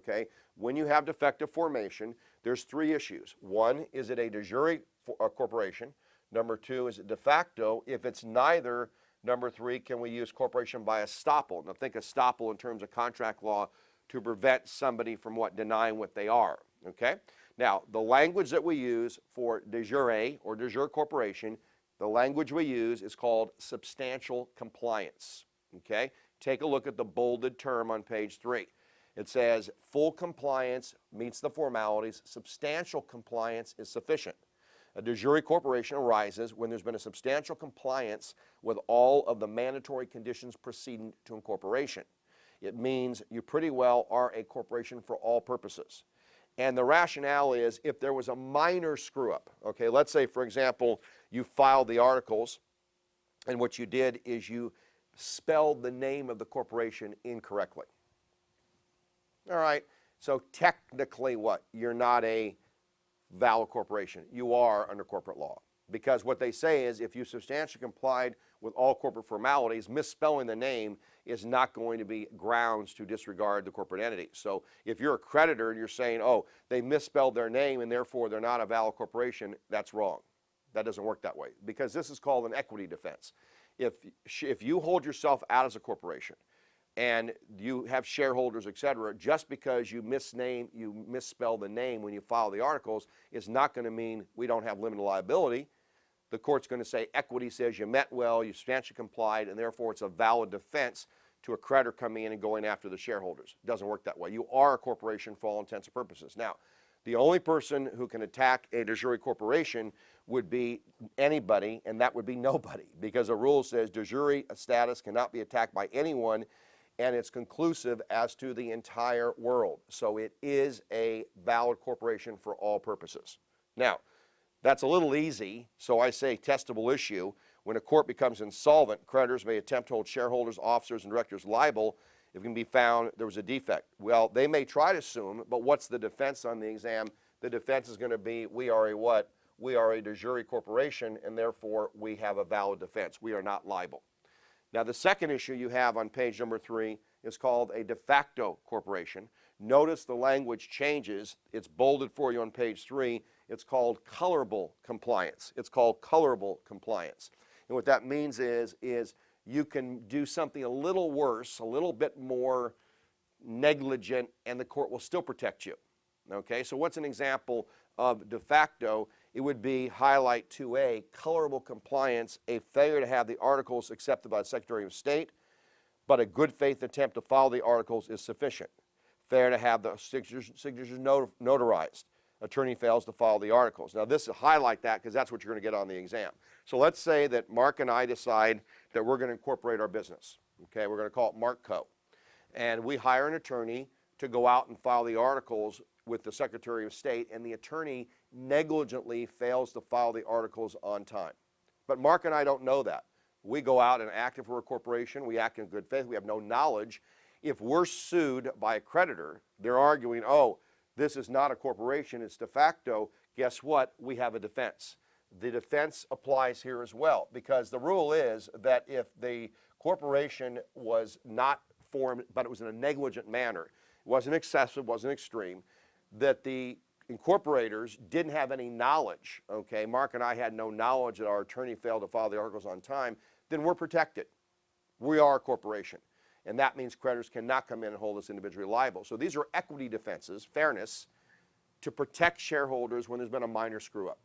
okay? When you have defective formation, there's three issues. One, is it a de jure corporation? Number two, is it de facto? If it's neither, number three, can we use corporation by estoppel? Now think estoppel in terms of contract law to prevent somebody from denying what they are, okay? Now, the language that we use for de jure or de jure corporation, the language we use is called substantial compliance, okay? Take a look at the bolded term on page 3. It says full compliance meets the formalities, substantial compliance is sufficient. A de jure corporation arises when there's been a substantial compliance with all of the mandatory conditions preceding to incorporation. It means you pretty well are a corporation for all purposes. And the rationale is if there was a minor screw up, okay, let's say, for example, you filed the articles and what you did is you spelled the name of the corporation incorrectly. All right, so technically what? You're not a valid corporation. You are under corporate law. Because what they say is if you substantially complied with all corporate formalities, misspelling the name is not going to be grounds to disregard the corporate entity. So if you're a creditor and you're saying, oh, they misspelled their name and therefore they're not a valid corporation, that's wrong. That doesn't work that way because this is called an equity defense. If you hold yourself out as a corporation and you have shareholders, et cetera, just because you misspell the name when you file the articles is not going to mean we don't have limited liability. The court's going to say equity says you meant well, you substantially complied, and therefore it's a valid defense to a creditor coming in and going after the shareholders. It doesn't work that way. You are a corporation for all intents and purposes. Now, the only person who can attack a de jure corporation would be anybody, and that would be nobody, because the rule says de jure status cannot be attacked by anyone, and it's conclusive as to the entire world. So it is a valid corporation for all purposes. Now, that's a little easy, so I say testable issue. When a court becomes insolvent, creditors may attempt to hold shareholders, officers, and directors liable if it can be found there was a defect. Well, they may try to assume, but what's the defense on the exam? The defense is going to be we are a what? We are a de jure corporation, and therefore we have a valid defense. We are not liable. Now, the second issue you have on page number 3 is called a de facto corporation. Notice the language changes. It's bolded for you on page 3. It's called colorable compliance. It's called colorable compliance. And what that means is you can do something a little worse, a little bit more negligent, and the court will still protect you. Okay, so what's an example of de facto? It would be highlight 2A, colorable compliance, a failure to have the articles accepted by the Secretary of State, but a good faith attempt to follow the articles is sufficient. Failure to have the signatures notarized. Attorney fails to follow the articles. Now this is highlight that because that's what you're going to get on the exam. So let's say that Mark and I decide that we're going to incorporate our business. Okay, we're going to call it Mark Co. And we hire an attorney to go out and file the articles with the Secretary of State, and the attorney negligently fails to file the articles on time. But Mark and I don't know that. We go out and act if we're a corporation. We act in good faith. We have no knowledge. If we're sued by a creditor, they're arguing, oh, this is not a corporation, it's de facto. Guess what? We have a defense. The defense applies here as well, because the rule is that if the corporation was not formed, but it was in a negligent manner, it wasn't excessive, wasn't extreme, that the incorporators didn't have any knowledge, okay, Mark and I had no knowledge that our attorney failed to file the articles on time, then we're protected. We are a corporation. And that means creditors cannot come in and hold us individually liable. So these are equity defenses, fairness, to protect shareholders when there's been a minor screw up.